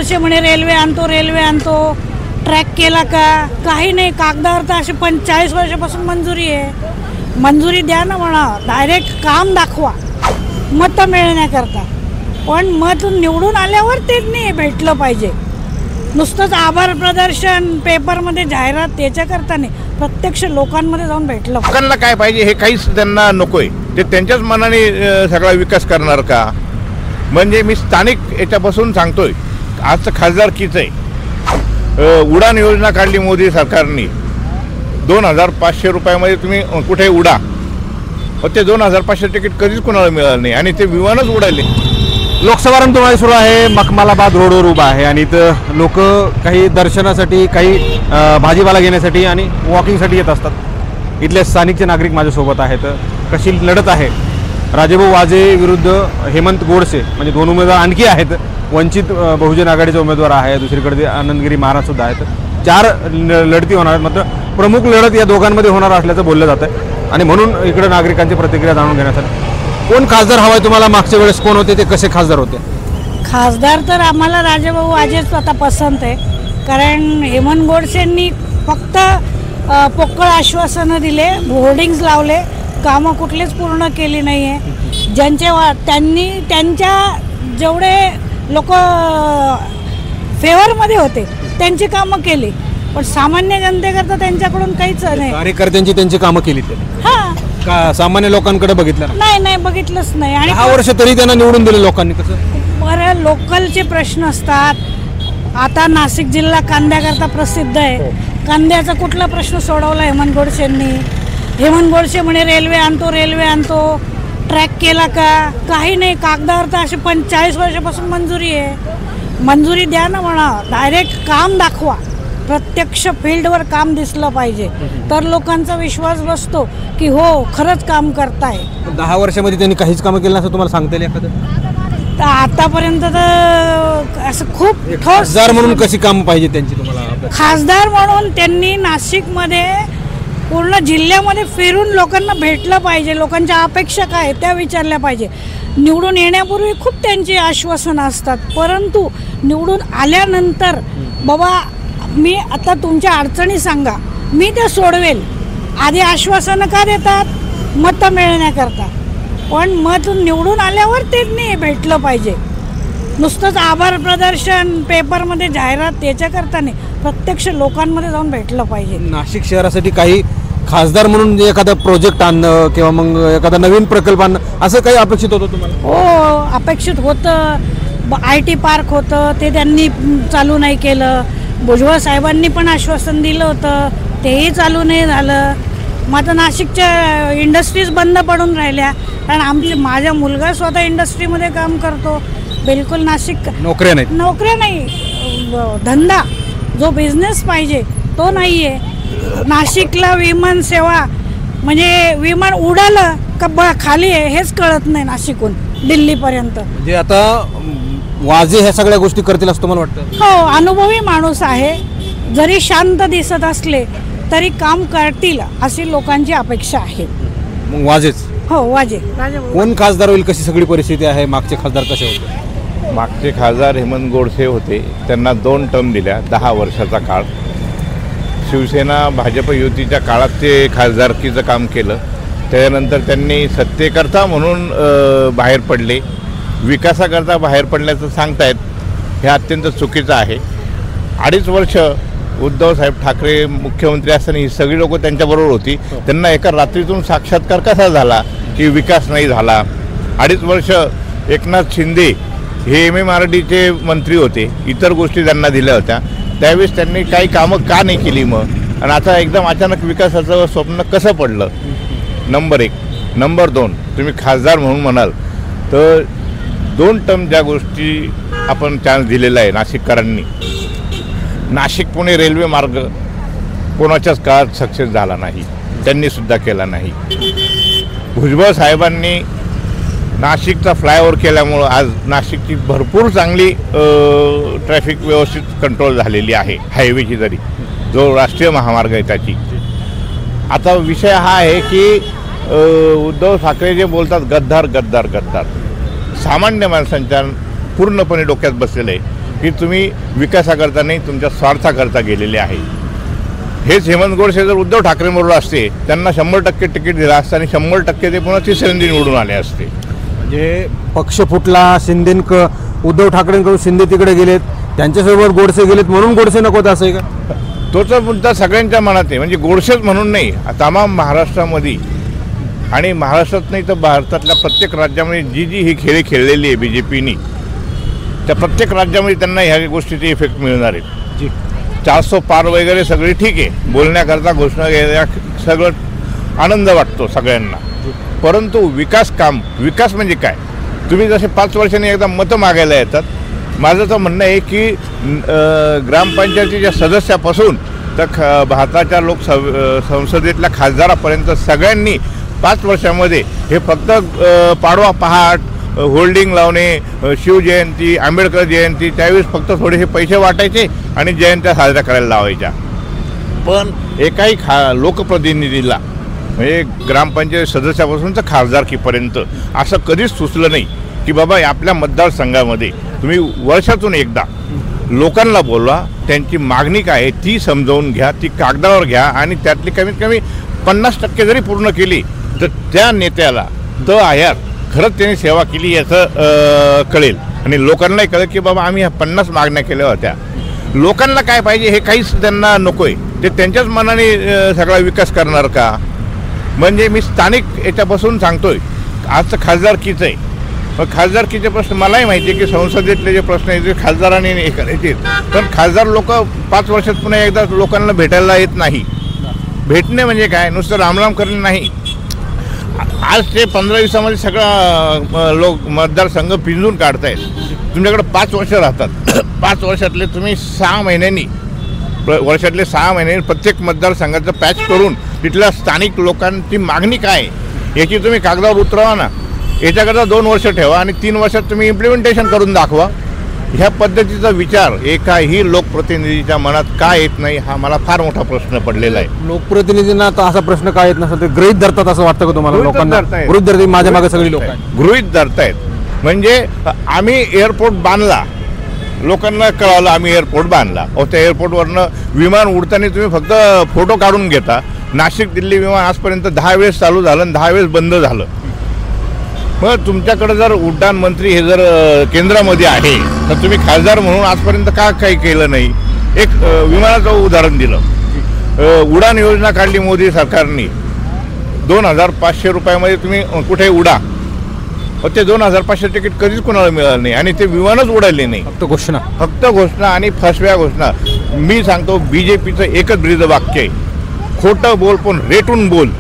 गोडसे म्हणे रेल्वे आणतो, ट्रॅक केला का? काही नाही, कागदावर तर असे 40 वर्षापासून मंजुरी आहे. मंजुरी द्या ना म्हणा, डायरेक्ट काम दाखवा मतं मिळण्याकरता. पण मत निवडून आल्यावर तेच नाही भेटलं पाहिजे. नुसतंच आभार प्रदर्शन, पेपरमध्ये जाहिरात त्याच्याकरता नाही, प्रत्यक्ष लोकांमध्ये जाऊन भेटलं. लोकांना काय पाहिजे हे काहीच त्यांना नकोय. ते त्यांच्याच मनाने सगळा विकास करणार का? म्हणजे मी स्थानिक याच्यापासून सांगतोय, आजचं खासदारकीचं आहे. उडान योजना काढली मोदी सरकारने. 2500 रुपयामध्ये तुम्ही कुठे उडा, ते 2500 तिकीट कधीच कुणाला मिळालं नाही आणि ते विमानच उडाले. लोकसभा रणधुमाळी सुरू आहे. मखमालाबाद रोडवर उभा आहे आणि इथं लोक काही दर्शनासाठी, काही भाजीपाला घेण्यासाठी आणि वॉकिंगसाठी येत असतात. इथले स्थानिकचे नागरिक माझ्यासोबत आहेत. कशी लढत आहे राजेभाऊ वाजे विरुद्ध हेमंत गोडसे, म्हणजे दोन उमेदवार आणखी आहेत. वंचित बहुजन आघाडीचे उमेदवार आहे, दुसरीकडे आनंदगिरी महाराजसुद्धा आहेत. 4 लढती होणार आहेत. मात्र प्रमुख लढत या दोघांमध्ये होणार असल्याचं बोललं जातं आहे आणि म्हणून इकडे नागरिकांची प्रतिक्रिया जाणून घेण्यासाठी कोण खासदार हवा आहे तुम्हाला? मागच्या वेळेस कोण होते, ते कसे खासदार होते? खासदार तर आम्हाला राजेभाऊ वाजेच आता पसंत आहे. कारण हेमंत गोडसेंनी फक्त पोकळ आश्वासनं दिले, होर्डिंग्स लावले, कामं कुठलीच पूर्ण केली नाही आहे. त्यांच्या जेवढे लोक फेवरमध्ये होते त्यांची कामं केली, पण सामान्य जनतेकरता त्यांच्याकडून काहीच नाही. कार्यकर्त्यांची त्यांची कामं केली ते हां का सामान्य लोकांकडे बघितलं नाही, बघितलंच नाही. आणि 10 वर्ष तरी त्यांना निवडून दिले लोकांनी. कसं बरं, लोकलचे प्रश्न असतात. आता नाशिक जिल्हा कांद्याकरता प्रसिद्ध आहे. कांद्याचा कुठला प्रश्न सोडवला हेमंत गोडसेंनी? हेमंत गोडसे म्हणे रेल्वे आणतो, ट्रॅक केला का? काही नाही, कागदावर तर असे 40 वर्षापासून मंजुरी आहे. मंजुरी द्या ना म्हणा, डायरेक्ट काम दाखवा. प्रत्यक्ष फील्डवर काम दिसलं पाहिजे, तर लोकांचा विश्वास बसतो की हो खरंच काम करताय. 10 वर्षामध्ये त्यांनी काहीच कामं केलं असं तुम्हाला सांगता येईल एखादं? तर आतापर्यंत तर असं खूप ठोस खासदार म्हणून कशी कामं पाहिजे त्यांची तुम्हाला? खासदार म्हणून त्यांनी नाशिकमध्ये पूर्ण जिल्ह्यामध्ये फिरून लोकांना भेटलं पाहिजे. लोकांच्या अपेक्षा काय त्या विचारल्या पाहिजे. निवडून येण्यापूर्वी खूप त्यांची आश्वासनं असतात, परंतु निवडून आल्यानंतर बाबा मी आता तुमच्या अडचणी सांगा, मी त्या सोडवेल. आधी आश्वासनं का देतात? मतं मिळण्याकरता. पण मत निवडून आल्यावर तेच नाही भेटलं पाहिजे. नुसतंच आभार प्रदर्शन, पेपरमध्ये जाहिरात त्याच्याकरता नाही, प्रत्यक्ष लोकांमध्ये जाऊन भेटलं पाहिजे. नाशिक शहरासाठी काही खासदार म्हणून एखादा प्रोजेक्ट आणणं किंवा मग एखादा नवीन प्रकल्प आणणं असं काही अपेक्षित होतं तुम्हाला? हो, अपेक्षित होतं. IT पार्क होतं, ते त्यांनी चालू नाही केलं. भुजबळ साहेबांनी पण आश्वासन दिलं होतं, तेही चालू नाही झालं. मग आता नाशिकच्या इंडस्ट्रीज बंद पडून राहिल्या. कारण माझा मुलगा स्वतः इंडस्ट्रीमध्ये काम करतो. बिलकुल नाशिक नोकऱ्या नाही, धंदा जो बिझनेस पाहिजे तो नाही आहे. नाशिकला विमान सेवा म्हणजे विमान उडालं का खाली आहे हेच कळत नाही नाशिकहून दिल्लीपर्यंत. म्हणजे आता वाजे ह्या सगळ्या गोष्टी करतील असं तुम्हाला वाटतं? हो, अनुभवी माणूस आहे. जरी शांत दिसत असले तरी काम करतील अशी लोकांची अपेक्षा आहे. मग वाजेच? हो, वाजे. कोण खासदार होईल, कशी सगळी परिस्थिती आहे? मागचे खासदार कसे होते? मागचे खासदार हेमंत गोडसे होते, त्यांना 2 टर्म दिल्या, 10 वर्षाचा काळ. शिवसेना भाजप युतीच्या काळात ते खासदारकीचं काम केलं. त्यानंतर त्यांनी सत्तेकरता म्हणून बाहेर पडले, विकासाकरता बाहेर पडल्याचं सांगतायत. हे अत्यंत चुकीचं आहे. 2.5 वर्ष उद्धवसाहेब ठाकरे मुख्यमंत्री असताना ही सगळी लोक त्यांच्याबरोबर होती. त्यांना एका रात्रीतून साक्षात्कार कसा झाला की विकास नाही झाला? 2.5 वर्ष एकनाथ शिंदे हे MMRDचे मंत्री होते, इतर गोष्टी त्यांना दिल्या होत्या. त्यावेळेस त्यांनी काही कामं का नाही केली मग? आणि आता एकदम अचानक विकासाचं स्वप्न कसं पडलं? नंबर 1. नंबर 2, तुम्ही खासदार म्हणून म्हणाल तर 2 टर्म ज्या गोष्टी आपण चान्स दिलेला आहे नाशिककरांनी, नाशिक पुणे रेल्वे मार्ग कोणाच्याच काळात सक्सेस झाला नाही, त्यांनीसुद्धा केला नाही. भुजबळ साहेबांनी नाशिकचा फ्लायओव्हर केल्यामुळं आज नाशिकची भरपूर चांगली ट्रॅफिक व्यवस्थित कंट्रोल झालेली आहे, हायवेची जरी, जो राष्ट्रीय महामार्ग आहे त्याची. आता विषय हा आहे की उद्धव ठाकरे जे बोलतात गद्दार गद्दार गद्दार, सामान्य माणसांच्या पूर्णपणे डोक्यात बसलेलं आहे. की तुम्ही विकासाकरता नाही, तुमच्या स्वार्थाकरता गेलेले आहे. हेच हेमंत गोडसे जर उद्धव ठाकरेंबरोबर असते, त्यांना 100% तिकीट दिलं असतं आणि 100% ते पुन्हा तिसऱ्यांदी निवडून आले असते. म्हणजे पक्ष फुटला, उद्धव ठाकरेंकडून शिंदे तिकडे गेलेत, त्यांच्यासोबत गोडसे गेलेत म्हणून गोडसे नको असं आहे का? तोच मुद्दा सगळ्यांच्या मनात आहे. म्हणजे गोडसेच म्हणून नाही, तमाम महाराष्ट्रामध्ये आणि महाराष्ट्रात नाही तर भारतातल्या प्रत्येक राज्यामध्ये जी जी ही खेळी खेळलेली आहे BJPनी, त्या प्रत्येक राज्यामध्ये त्यांना ह्या गोष्टीचे इफेक्ट मिळणार आहेत. 400 पार वगैरे सगळी ठीक आहे, बोलण्याकरता घोषणा घ्यायला सगळं आनंद वाटतो सगळ्यांना, परंतु विकास म्हणजे काय? तुम्ही जसे 5 वर्षांनी एकदा मतं मागायला येतात. माझं तर म्हणणं आहे की ग्रामपंचायतीच्या सदस्यापासून तर भारताच्या संसदेतल्या खासदारापर्यंत सगळ्यांनी 5 वर्षामध्ये हे फक्त पाडवा पहाट, होल्डिंग लावणे, शिवजयंती, आंबेडकर जयंती, त्यावेळेस फक्त थोडेसे पैसे वाटायचे आणि जयंत्या साजऱ्या करायला लावायच्या. पण एकाही लोकप्रतिनिधीला म्हणजे ग्रामपंचायत सदस्यापासून तर खासदारकीपर्यंत असं कधीच सुचलं नाही की बाबा आपल्या मतदारसंघामध्ये तुम्ही वर्षातून एकदा लोकांना बोलवा, त्यांची मागणी काय आहे ती समजावून घ्या, ती कागदावर घ्या आणि त्यातली कमीत कमी 50% जरी पूर्ण केली तर त्या नेत्याला खरंच त्यांनी सेवा केली याचं कळेल आणि लोकांनाही कळेल की बाबा आम्ही ह्या 50 मागण्या केल्या होत्या. लोकांना काय पाहिजे हे काहीच त्यांना नको आहे. ते त्यांच्याच मनाने सगळा विकास करणार का? म्हणजे मी स्थानिक याच्यापासून सांगतोय, आज तर खासदारकीचं आहे, पण खासदारकीचे प्रश्न मलाही माहिती आहे की संसदेतले जे प्रश्न आहेत ते खासदारांनी हे करायचे, पण खासदार लोक 5 वर्षात पुन्हा एकदा लोकांना भेटायला येत नाही. भेटणे म्हणजे काय, नुसतं रामराम करणे नाही. आज ते 15 दिवसामध्ये सगळा मतदारसंघ पिंजून काढतायत. तुमच्याकडे 5 वर्ष राहतात, 5 वर्षातले तुम्ही 6 महिन्यांनी वर्षातले 6 महिन्यांनी प्रत्येक मतदारसंघाचं पॅच करून तिथल्या स्थानिक लोकांची मागणी काय याची तुम्ही कागदावर उतरवा ना. याच्याकरता 2 वर्ष ठेवा आणि 3 वर्षात तुम्ही इम्प्लिमेंटेशन करून दाखवा. ह्या पद्धतीचा विचार एकाही लोकप्रतिनिधीच्या मनात का येत नाही हा मला फार मोठा प्रश्न पडलेला आहे. लोकप्रतिनिधींना तर असा प्रश्न का येत नसेल, ते गृहीत धरतात असं वाटतं का तुम्हाला? लोकांना गृहीत धरते, माझ्या मागे सगळी लोक गृहीत धरतायत. म्हणजे आम्ही एअरपोर्ट बांधला, लोकांना कळालं आम्ही एअरपोर्ट बांधला, त्या एअरपोर्टवरनं विमान उडताना तुम्ही फक्त फोटो काढून घेता. नाशिक दिल्ली विमान आजपर्यंत 10 वेळेस चालू झालं आणि 10 वेळेस बंद झालं. मग तुमच्याकडे जर उड्डाण मंत्री हे जर केंद्रामध्ये आहे तर तुम्ही खासदार म्हणून आजपर्यंत का काही केलं नाही? एक विमानाचं उदाहरण दिलं, उडान योजना काढली मोदी सरकारने. 2500 रुपयामध्ये तुम्ही कुठे उडा, ते 2500 तिकीट कधीच कोणाला मिळालं नाही आणि ते विमानच उडाले नाही. फक्त घोषणा आणि फसव्या घोषणा. मी सांगतो BJPचं एकच ब्रीद वाक्य आहे, खोटं बोल पण रेटून बोल.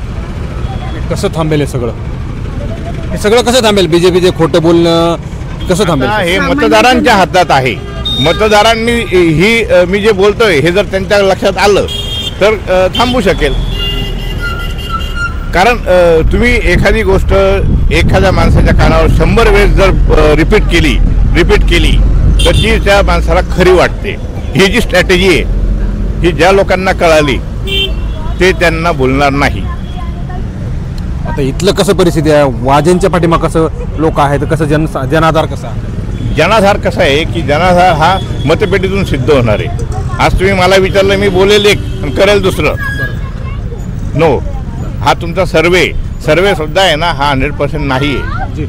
कसं थांबेल हे सगळं कसं थांबेल? BJPचे खोटं बोलणं कसं थांबेल? हे मतदारांच्या हातात आहे. मतदारांनी ही मी जे बोलतोय हे जर त्यांच्या लक्षात आलं तर थांबू शकेल. कारण तुम्ही एखादी गोष्ट एखाद्या माणसाच्या कानावर 100 वेळेस जर रिपीट केली तर ती त्या माणसाला खरी वाटते. ही जी स्ट्रॅटेजी आहे ही ज्या लोकांना कळाली ते त्यांना बोलणार नाही. आता इथलं कसं परिस्थिती आहे? वाजेंच्या पाठीमाग कसं लोक आहेत, कसं जनाधार कसा? जनाधार कसा आहे की जनाधार हा मतपेटीतून सिद्ध होणार आहे. आज तुम्ही मला विचारलं, मी बोलेल एक आणि करेल दुसरं. नो, हा तुमचा सर्वे सुद्धा आहे ना, हा 100% नाही आहे.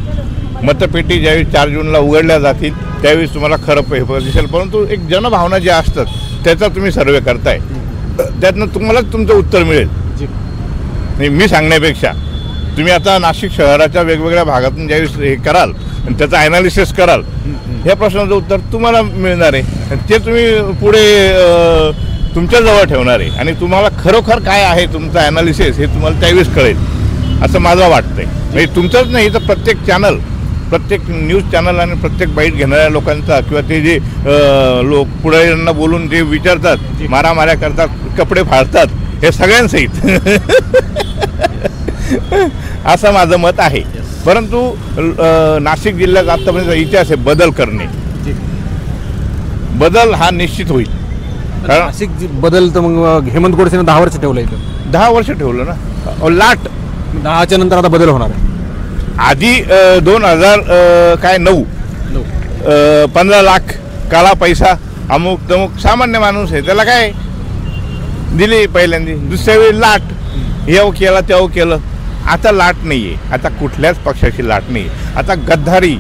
मतपेटी ज्यावेळी 4 जूनला उघडल्या जातील त्यावेळेस तुम्हाला खरं पेपर दिसेल, परंतु एक जनभावना ज्या असतात त्याचा तुम्ही सर्वे करताय, त्यातनं तुम्हालाच तुमचं उत्तर मिळेल. मी सांगण्यापेक्षा तुम्ही आता नाशिक शहराच्या वेगवेगळ्या भागातून ज्यावेळेस हे कराल आणि त्याचं ॲनालिसिस कराल, ह्या प्रश्नाचं उत्तर तुम्हाला मिळणार आहे. ते तुम्ही पुढे तुमच्याजवळ ठेवणार आहे आणि तुम्हाला खरोखर काय आहे तुमचं ॲनालिसिस हे तुम्हाला त्यावेळेस कळेल असं मला वाटतंय. म्हणजे तुमचंच नाही तर प्रत्येक न्यूज चॅनल आणि प्रत्येक बाईट घेणाऱ्या लोकांचा किंवा ते जे लोक पुढाऱ्यांना बोलून जे विचारतात, मारामाऱ्या करतात, कपडे फाडतात, हे सगळ्यांसहित असं माझं मत आहे. परंतु नाशिक जिल्ह्यात आतापर्यंत इतिहास आहे बदल करणे. बदल हा निश्चित होईल. कारण नाशिक बदल तर मग हेमंत गोडसेने 10 वर्ष ठेवलं, इथं 10 वर्ष ठेवलं ना, लाट 10च्या नंतर आता बदल होणार आहे. आधी 2009 15 लाख काळा पैसा अमुक तमुक सामान्य माणूस आहे, त्याला काय दिली पहिल्यांदा, दुसऱ्या वेळी लाट, येऊ केलं तेव्हा केलं. आता लाट नाही आहे, आता कुठल्याच पक्षाची लाट नाही. आता गद्दारी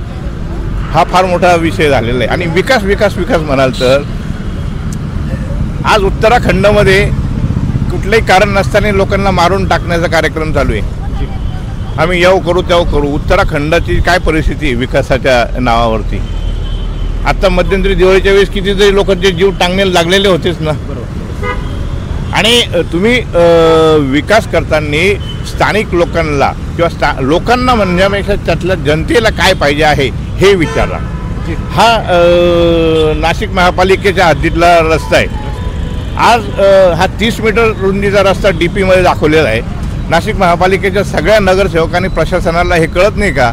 हा फार मोठा विषय झालेला आहे. आणि विकास विकास विकास म्हणाल तर आज उत्तराखंडमध्ये कुठलंही कारण नसताना लोकांना मारून टाकण्याचा कार्यक्रम चालू आहे. आम्ही येऊ करू तेव्हा करू. उत्तराखंडाची काय परिस्थिती आहे विकासाच्या नावावरती. आता मध्यंतरी दिवाळीच्या वेळेस कितीतरी लोकांचे जीव टांगण्याला लागलेले होतेच ना. आणि तुम्ही विकास करताना स्थानिक लोकांना किंवा लोकांना म्हणण्यापेक्षा त्यातल्या जनतेला काय पाहिजे आहे हे विचारा. हा नाशिक महापालिकेच्या हद्दीतला रस्ता आहे. आज हा 30 मीटर रुंदीचा रस्ता DPमध्ये दाखवलेला आहे. नाशिक महापालिकेच्या सगळ्या नगरसेवकांनी प्रशासनाला हे कळत नाही का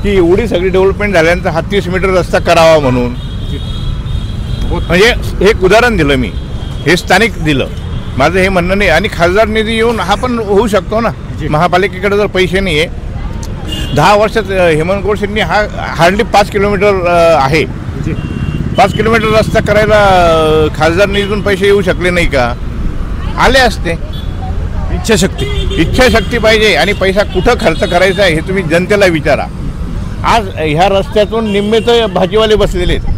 की एवढी सगळी डेव्हलपमेंट झाल्यानंतर हा 30 मीटर रस्ता करावा म्हणून. म्हणजे हे एक उदाहरण दिलं मी, हे स्थानिक दिलं. माझं हे म्हणणं नाही. आणि खासदार निधी येऊन हा पण होऊ शकतो ना. महापालिकेकडे जर पैसे नाही आहे, 10 वर्षात हेमंत गोडसेंनी हा हार्डली 5 किलोमीटर आहे, 5 किलोमीटर रस्ता करायला खासदार निधीतून पैसे येऊ शकले नाही का? आले असते. इच्छाशक्ती पाहिजे. आणि पैसा कुठं खर्च करायचा आहे हे तुम्ही जनतेला विचारा. आज ह्या रस्त्यातून निम्मे तर भाजीवाले बसलेले आहेत.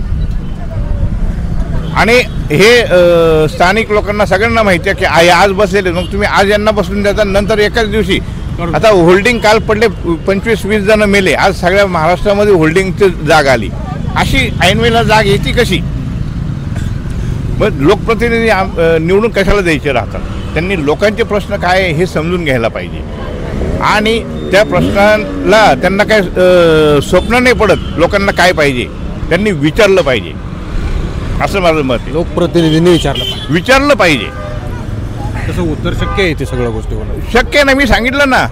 आणि हे स्थानिक लोकांना सगळ्यांना माहिती आहे की आज बसलेले. मग तुम्ही आज यांना बसून देता, नंतर एकाच दिवशी आता होल्डिंग काल पडले 25-20 जण मेले. आज सगळ्या महाराष्ट्रामध्ये होल्डिंगची जाग आली. अशी ऐनवेळेला जाग येते कशी? मग लोकप्रतिनिधी निवडून कशाला द्यायचे राहतात? त्यांनी लोकांचे प्रश्न काय आहे हे समजून घ्यायला पाहिजे. आणि त्या प्रश्नाला त्यांना काय स्वप्न नाही पडत, लोकांना काय पाहिजे त्यांनी विचारलं पाहिजे, असं माझं मत आहे. लोकप्रतिनिधींनी विचारलं पाहिजे. तसं उत्तर शक्य आहे ते सगळ्या गोष्टी होणं शक्य नाही. मी सांगितलं ना,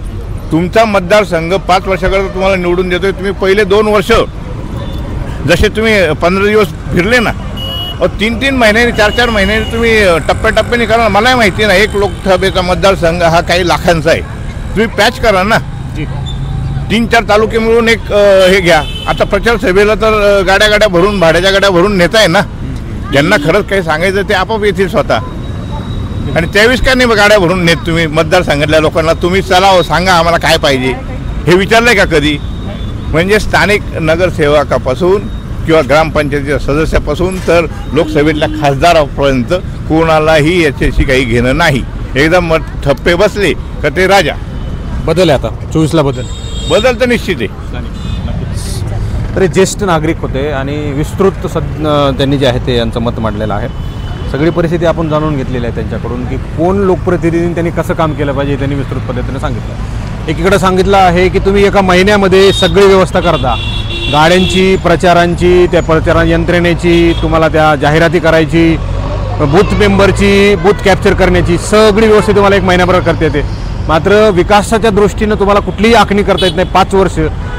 तुमचा मतदारसंघ 5 वर्षाकरता तुम्हाला निवडून देतोय. तुम्ही पहिले 2 वर्ष जसे तुम्ही 15 दिवस फिरले ना, 3-3 महिन्यांनी 4-4 महिन्यांनी तुम्ही टप्प्याटप्प्याने करा. मलाही माहिती ना, एक लोकसभेचा मतदारसंघ हा काही लाखांचा आहे. तुम्ही पॅच करा ना. 3-4 तालुके मिळून एक हे घ्या. आता प्रचार सभेला तर गाड्या भरून, भाड्याच्या गाड्या भरून नेताय ना. ज्यांना खरंच काही सांगायचं ते आपोआप येतील स्वतः. आणि त्यावेळेस काय नाही गाड्या भरून नेत तुम्ही मतदारसंघातल्या लोकांना. तुम्ही चला सांगा आम्हाला काय पाहिजे हे विचारलंय का कधी? म्हणजे स्थानिक नगरसेवकापासून किंवा ग्रामपंचायतीच्या सदस्यापासून तर लोकसभेतल्या खासदारापर्यंत कोणालाही याच्याशी काही घेणं नाही. एकदा ठप्पे बसले का ते राजा. बदल आहे आता 24ला बदल तर निश्चित आहे. तर ज्येष्ठ नागरिक होते आणि विस्तृत त्यांनी जे आहे ते यांचं मत मांडलेलं आहे. सगळी परिस्थिती आपण जाणून घेतलेली आहे त्यांच्याकडून की कोण लोकप्रतिनिधींनी त्यांनी कसं काम केलं पाहिजे त्यांनी विस्तृत पद्धतीने सांगितलं. एकीकडे सांगितलं आहे की तुम्ही एका महिन्यामध्ये सगळी व्यवस्था करता, गाड्यांची, प्रचारांची, त्या प्रचार यंत्रणेची, तुम्हाला त्या जाहिराती करायची, बूथ मेंबरची, बूथ कॅप्चर करण्याची सगळी व्यवस्था तुम्हाला 1 महिन्याभरात करता येते. मात्र विकासाच्या दृष्टीनं तुम्हाला कुठलीही आखणी करता येत नाही.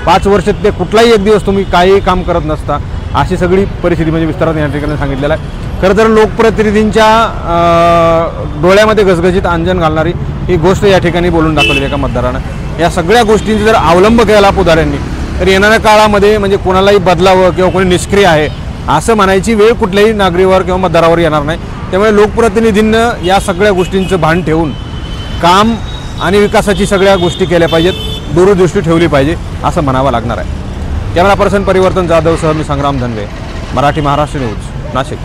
5 वर्षात ते कुठलाही एक दिवस तुम्ही काही काम करत नसता. अशी सगळी परिस्थिती म्हणजे विस्तारात या ठिकाणी सांगितलेलं आहे. खरं तर लोकप्रतिनिधींच्या डोळ्यामध्ये गजगजीत अंजन घालणारी ही गोष्ट या ठिकाणी बोलून दाखवली एका मतदारानं. या सगळ्या गोष्टींचा जर अवलंब केला पुढाऱ्यांनी तर येणाऱ्या काळामध्ये म्हणजे कोणालाही बदलावं किंवा कोणी निष्क्रिय आहे असं म्हणायची वेळ कुठल्याही नागरिकावर किंवा मतदारावर येणार नाही. त्यामुळे लोकप्रतिनिधींनं या सगळ्या गोष्टींचं भान ठेवून काम आणि विकासाची सगळ्या गोष्टी केल्या पाहिजेत, दूरदृष्टी ठेवली पाहिजे असं म्हणावं लागणार आहे. कॅमेरा पर्सन परिवर्तन जाधव सह मी संग्राम धनवे, मराठी महाराष्ट्र न्यूज, नाशिक.